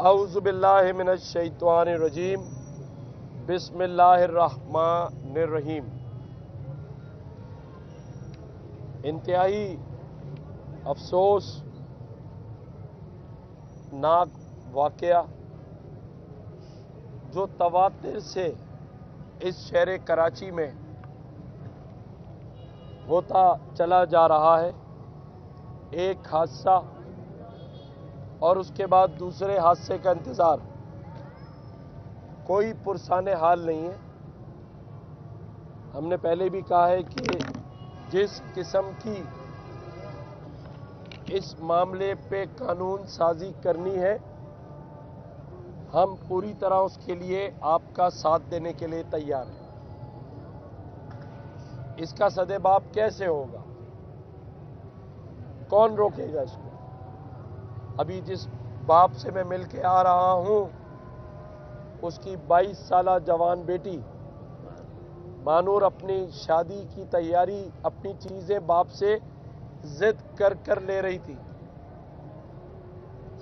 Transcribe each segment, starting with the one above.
اعوذ باللہ من الشیطان الرجیم بسم اللہ الرحمن الرحیم۔ انتہائی افسوس ناک واقعہ جو تواتر سے اس شہر کراچی میں ہوتا چلا جا رہا ہے، ایک حادثہ اور اس کے بعد دوسرے حادثے کا انتظار، کوئی پرسان حال نہیں ہے۔ ہم نے پہلے بھی کہا ہے کہ جس قسم کی اس معاملے پہ قانون سازی کرنی ہے، ہم پوری طرح اس کے لیے آپ کا ساتھ دینے کے لیے تیار ہیں۔ اس کا سدباب کیسے ہوگا، کون روکے گا اس کو؟ ابھی جس باپ سے میں مل کے آ رہا ہوں، اس کی 22 سالہ جوان بیٹی مانور اپنی شادی کی تیاری، اپنی چیزیں باپ سے ضد کر لے رہی تھی،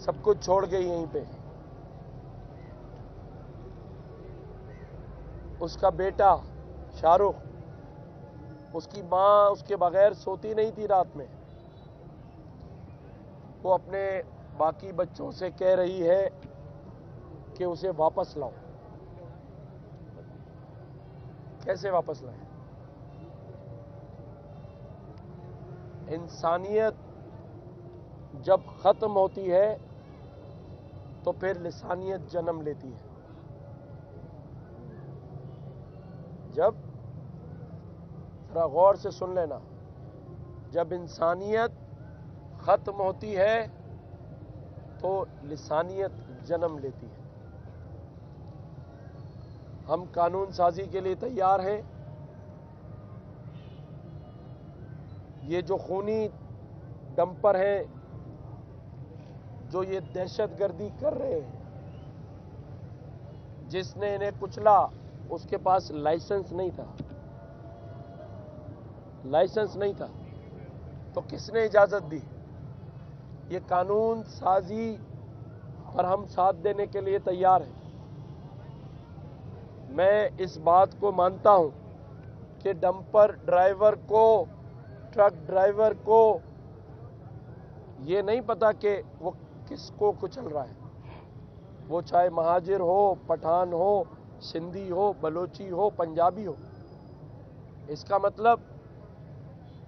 سب کچھ چھوڑ گئی یہیں پہ۔ اس کا بیٹا شاہ رخ، اس کی ماں اس کے بغیر سوتی نہیں تھی رات میں، وہ اپنے باقی بچوں سے کہہ رہی ہے کہ اسے واپس لاؤ۔ کیسے واپس لائیں؟ انسانیت جب ختم ہوتی ہے تو پھر لسانیت جنم لیتی ہے۔ جب ذرا غور سے سن لینا، جب انسانیت ختم ہوتی ہے تو لسانیت جنم لیتی ہے۔ ہم قانون سازی کے لیے تیار ہیں۔ یہ جو خونی ڈمپر ہیں، جو یہ دہشت گردی کر رہے ہیں، جس نے انہیں کچلا، اس کے پاس لائسنس نہیں تھا، لائسنس نہیں تھا تو کس نے اجازت دی؟ یہ قانون سازی پر ہم ساتھ دینے کے لیے تیار ہیں۔ میں اس بات کو مانتا ہوں کہ ڈمپر ڈرائیور کو، ٹرک ڈرائیور کو یہ نہیں پتا کہ وہ کس کو کچل رہا ہے، وہ چاہے مہاجر ہو، پٹھان ہو، سندھی ہو، بلوچی ہو، پنجابی ہو۔ اس کا مطلب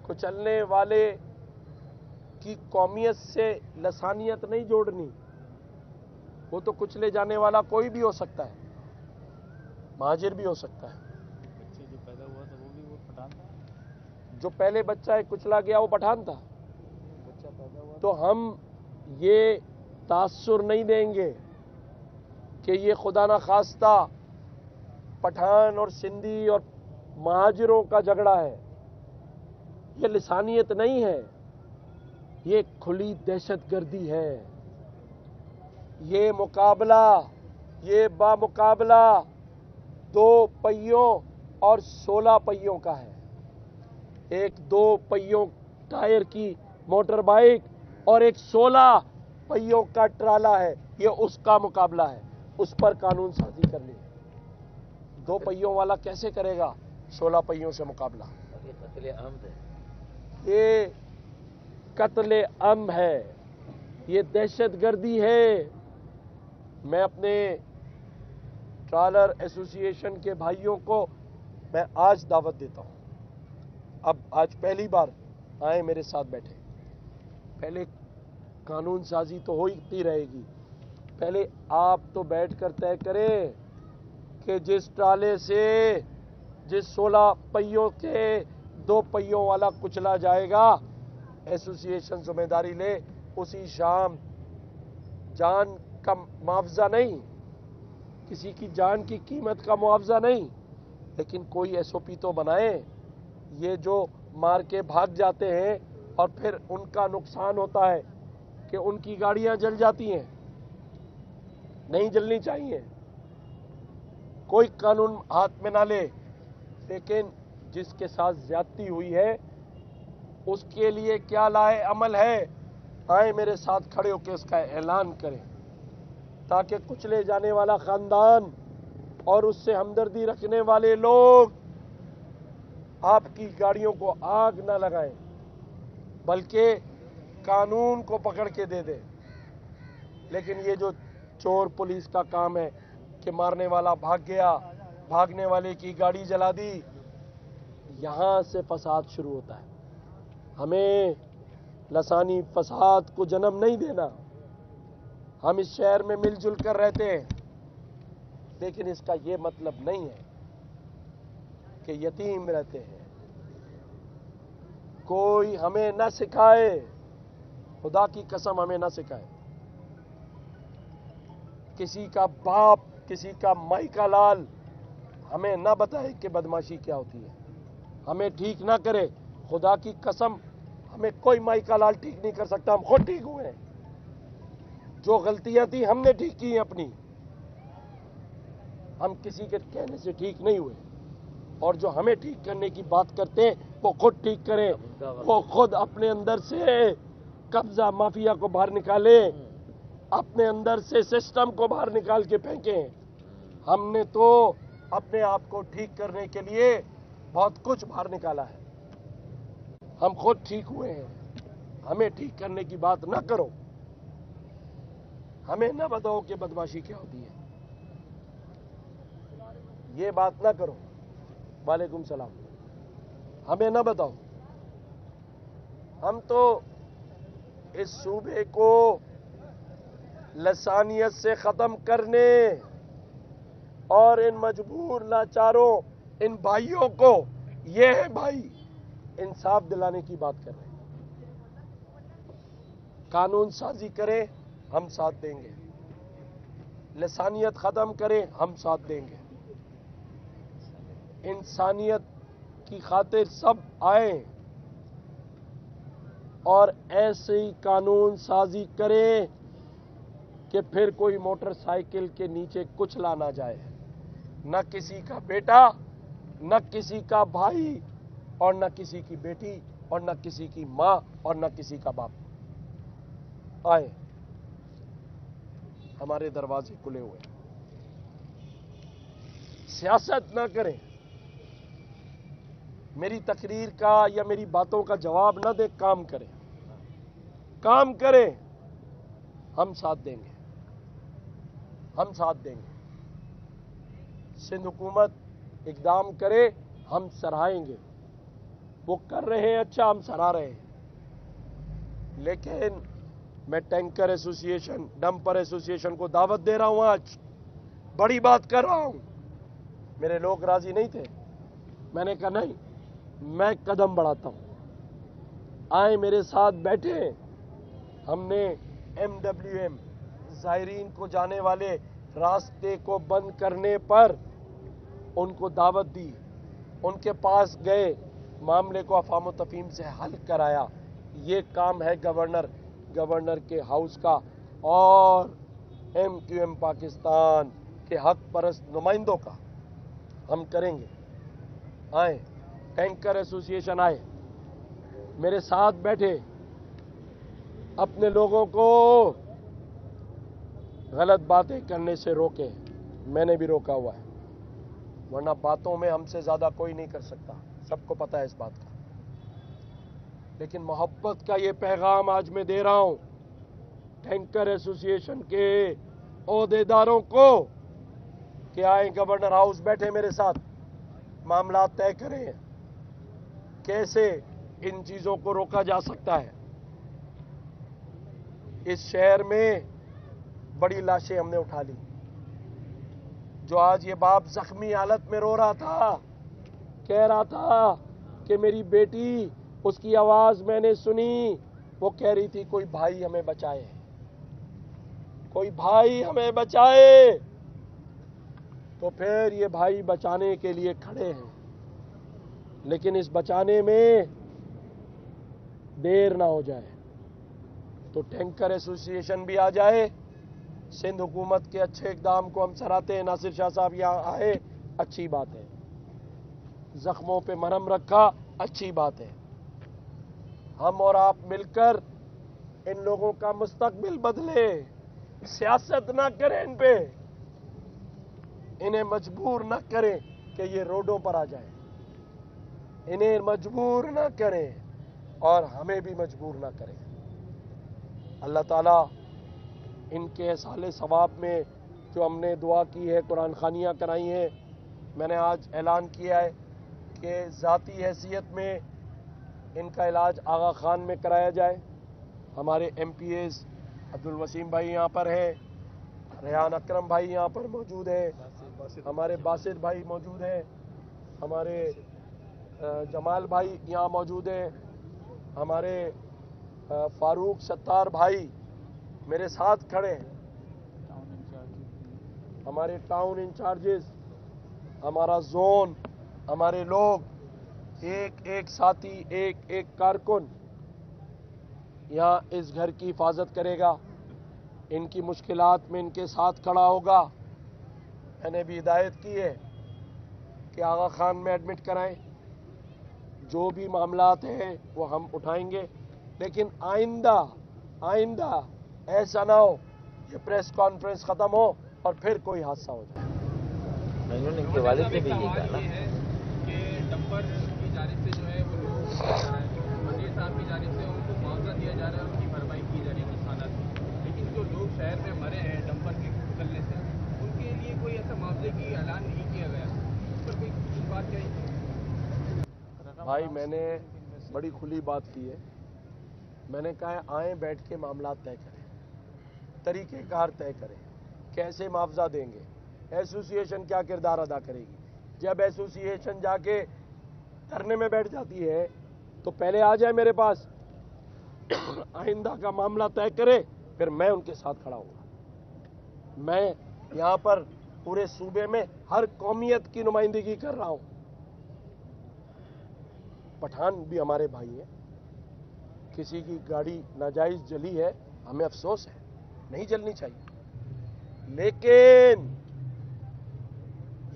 کچلنے والے کی قومیت سے لسانیت نہیں جوڑنی، وہ تو کچلے جانے والا کوئی بھی ہو سکتا ہے، مہاجر بھی ہو سکتا ہے۔ بچے جو پیدا ہوا تھا وہ بھی وہ پٹھان تھا، جو پہلے بچہ کچلا گیا وہ پٹھان تھا۔ بچہ پیدا ہوا تو ہم یہ تاثر نہیں دیں گے کہ یہ خدا نخواستہ پٹھان اور سندھی اور مہاجروں کا جھگڑا ہے۔ یہ لسانیت نہیں ہے، یہ کھلی دہشت گردی ہے۔ یہ مقابلہ، یہ بامقابلہ 2 پہیوں اور 16 پہیوں کا ہے۔ ایک 2 پہیوں ٹائر کی موٹر بائک اور ایک 16 پہیوں کا ٹرالا ہے، یہ اس کا مقابلہ ہے۔ اس پر قانون سازی کرنی ہے۔ 2 پہیوں والا کیسے کرے گا 16 پہیوں سے مقابلہ؟ یہ قتل عام ہے، یہ قتل عام ہے، یہ دہشت گردی ہے۔ میں اپنے ٹرالر ایسوسی ایشن کے بھائیوں کو میں آج دعوت دیتا ہوں، اب آج پہلی بار آئے میرے ساتھ بیٹھے، پہلے قانون سازی تو ہوتی رہے گی، پہلے آپ تو بیٹھ کر طے کریں کہ جس ٹرالے سے جس 16 پہیوں کے 2 پہیوں والا کچلا جائے گا، ایسوسی ایشن ذمہ داری لے، اسی شام جان کا معاوضہ نہیں، کسی کی جان کی قیمت کا معاوضہ نہیں، لیکن کوئی ایس او پی تو بنائیں۔ یہ جو مار کے بھاگ جاتے ہیں اور پھر ان کا نقصان ہوتا ہے کہ ان کی گاڑیاں جل جاتی ہیں، نہیں جلنی چاہیے، کوئی قانون ہاتھ میں نہ لے، لیکن جس کے ساتھ زیادتی ہوئی ہے اس کے لیے کیا لائے عمل ہے، آئیں میرے ساتھ کھڑے ہو کے اس کا اعلان کریں تاکہ کچلے جانے والا خاندان اور اس سے ہمدردی رکھنے والے لوگ آپ کی گاڑیوں کو آگ نہ لگائیں بلکہ قانون کو پکڑ کے دے دیں۔ لیکن یہ جو چور پولیس کا کام ہے کہ مارنے والا بھاگ گیا، بھاگنے والے کی گاڑی جلا دی، یہاں سے فساد شروع ہوتا ہے۔ ہمیں لسانی فساد کو جنم نہیں دینا۔ ہم اس شہر میں مل جل کر رہتے ہیں، لیکن اس کا یہ مطلب نہیں ہے کہ یتیم رہتے ہیں۔ کوئی ہمیں نہ سکھائے، خدا کی قسم ہمیں نہ سکھائے، کسی کا باپ، کسی کا مائی کا لال ہمیں نہ بتائے کہ بدماشی کیا ہوتی ہے، ہمیں ٹھیک نہ کرے۔ خدا کی قسم ہمیں کوئی مائی کا لال ٹھیک نہیں کر سکتا، ہم خود ٹھیک ہوئے ہیں۔ جو غلطیاں تھیں ہم نے ٹھیک کی ہیں اپنی، ہم کسی کے کہنے سے ٹھیک نہیں ہوئے۔ اور جو ہمیں ٹھیک کرنے کی بات کرتے ہیں وہ خود ٹھیک کریں، وہ خود اپنے اندر سے قبضہ مافیا کو باہر نکالیں، اپنے اندر سے سسٹم کو باہر نکال کے پھینکیں۔ ہم نے تو اپنے آپ کو ٹھیک کرنے کے لیے بہت کچھ باہر نکالا ہے، ہم خود ٹھیک ہوئے ہیں۔ ہمیں ٹھیک کرنے کی بات نہ کرو، ہمیں نہ بتاؤ کہ بدماشی کیا ہوتی ہے، یہ بات نہ کرو۔ وعلیکم السلام۔ ہمیں نہ بتاؤ۔ ہم تو اس صوبے کو لسانیت سے ختم کرنے اور ان مجبور لاچاروں، ان بھائیوں کو، یہ ہے بھائی، انصاف دلانے کی بات کر رہے ہیں۔ قانون سازی کریں، ہم ساتھ دیں گے۔ لسانیت ختم کریں، ہم ساتھ دیں گے۔ انسانیت کی خاطر سب آئیں اور ایسے ہی قانون سازی کریں کہ پھر کوئی موٹر سائیکل کے نیچے کچلا نہ جائے، نہ کسی کا بیٹا، نہ کسی کا بھائی، اور نہ کسی کی بیٹی، اور نہ کسی کی ماں، اور نہ کسی کا باپ۔ آئیں، ہمارے دروازے کھلے ہوئے ہیں۔ سیاست نہ کریں، میری تقریر کا یا میری باتوں کا جواب نہ دے، کام کریں، کام کریں، ہم ساتھ دیں گے، ہم ساتھ دیں گے۔ سندھ حکومت اقدام کرے، ہم سراہیں گے۔ وہ کر رہے ہیں اچھا، ہم سراہ رہے ہیں۔ لیکن میں ٹینکر ایسوسی ایشن، ڈمپر ایسوسی ایشن کو دعوت دے رہا ہوں، آج بڑی بات کر رہا ہوں۔ میرے لوگ راضی نہیں تھے، میں نے کہا نہیں، میں قدم بڑھاتا ہوں، آئیں میرے ساتھ بیٹھیں۔ ہم نے MWM زائرین کو جانے والے راستے کو بند کرنے پر ان کو دعوت دی، ان کے پاس گئے، معاملے کو افہام و تفہیم سے حل کرایا۔ یہ کام ہے گورنر کے ہاؤس کا اور MQM پاکستان کے حق پرست نمائندوں کا، ہم کریں گے۔ آئیں، ٹینکر ایسوسی ایشن آئے، میرے ساتھ بیٹھے، اپنے لوگوں کو غلط باتیں کرنے سے روکیں۔ میں نے بھی روکا ہوا ہے، ورنہ باتوں میں ہم سے زیادہ کوئی نہیں کر سکتا، سب کو پتہ ہے اس بات کا۔ لیکن محبت کا یہ پیغام آج میں دے رہا ہوں ٹینکر ایسوسی ایشن کے عہدیداروں کو کہ آئیں گورنر ہاؤس بیٹھے میرے ساتھ، معاملات طے کریں، کیسے ان چیزوں کو روکا جا سکتا ہے۔ اس شہر میں بڑی لاشیں ہم نے اٹھا لی۔ جو آج یہ باپ زخمی حالت میں رو رہا تھا، کہہ رہا تھا کہ میری بیٹی، اس کی آواز میں نے سنی، وہ کہہ رہی تھی کوئی بھائی ہمیں بچائے، کوئی بھائی ہمیں بچائے۔ تو پھر یہ بھائی بچانے کے لیے کھڑے ہیں، لیکن اس بچانے میں دیر نہ ہو جائے۔ تو ٹینکر ایسوسی ایشن بھی آ جائے۔ سندھ حکومت کے اچھے اقدام کو ہم سراہتے ہیں۔ ناصر شاہ صاحب یہاں آئے، اچھی بات ہے، زخموں پہ مرہم رکھا، اچھی بات ہے۔ ہم اور آپ مل کر ان لوگوں کا مستقبل بدلے، سیاست نہ کریں ان پہ، انہیں مجبور نہ کریں کہ یہ روڈوں پر آ جائیں، انہیں مجبور نہ کریں اور ہمیں بھی مجبور نہ کریں۔ اللہ تعالیٰ ان کے سال ثواب میں جو ہم نے دعا کی ہے، قرآن خوانیاں کرائی ہیں، میں نے آج اعلان کیا ہے کہ ذاتی حیثیت میں ان کا علاج آغا خان میں کرایا جائے۔ ہمارے ایم پی ایز عبدالوسیم بھائی یہاں پر ہیں، ریحان اکرم بھائی یہاں پر موجود ہیں، ہمارے باسط بھائی موجود ہیں، ہمارے جمال بھائی یہاں موجود ہیں، ہمارے فاروق ستار بھائی میرے ساتھ کھڑے ہیں، ہمارے ٹاؤن انچارجز، ہمارا زون، ہمارے لوگ، ایک ایک ساتھی، ایک ایک کارکن یہاں اس گھر کی حفاظت کرے گا، ان کی مشکلات میں ان کے ساتھ کھڑا ہوگا۔ میں نے بھی ہدایت کی ہے کہ آغا خان میں ایڈمٹ کرائیں، جو بھی معاملات ہیں وہ ہم اٹھائیں گے، لیکن آئندہ ایسا نہ ہو کہ پریس کانفرنس ختم ہو اور پھر کوئی حادثہ ہو جائے۔ انہوں نے ان کے والد نے بھی یہ کہا نا کہ ڈمپر کی جانب سے جو ہے وہ لوگوں کو دیا جا رہا ہے، وزیر صاحب کی جانب سے ان کو معاوضہ دیا جا رہا ہے، ان کی بھرپائی کی جا رہی ہے نقصانات کی، لیکن جو لوگ شہر میں مرے ہیں ڈمپر کے گزرنے سے، ان کے لیے کوئی ایسا معاوضے کی اعلان نہیں کیا گیا، اس پر کوئی کچھ بات کہی؟ بھائی میں نے بڑی کھلی بات کی ہے، میں نے کہا ہے آئیں بیٹھ کے معاملات طے کریں، طریقہ کار طے کریں، کیسے معاوضہ دیں گے، ایسوسی ایشن کیا کردار ادا کرے گی۔ جب ایسوسی ایشن جا کے دھرنے میں بیٹھ جاتی ہے تو پہلے آ جائے میرے پاس، آئندہ کا معاملہ طے کرے، پھر میں ان کے ساتھ کھڑا ہوں گا۔ میں یہاں پر پورے صوبے میں ہر قومیت کی نمائندگی کر رہا ہوں، پٹھان بھی ہمارے بھائی ہیں، کسی کی گاڑی ناجائز جلی ہے، ہمیں افسوس ہے، نہیں جلنی چاہیے، لیکن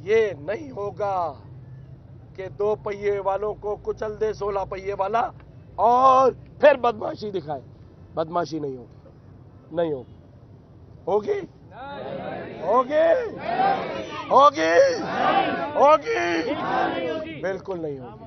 یہ نہیں ہوگا کہ 2 پہیے والوں کو کچل دے 16 پہیے والا اور پھر بدماشی دکھائے۔ بدماشی نہیں ہوگی، نہیں ہوگی، ہوگی ہوگی ہوگی ہوگی، بالکل نہیں ہوگی۔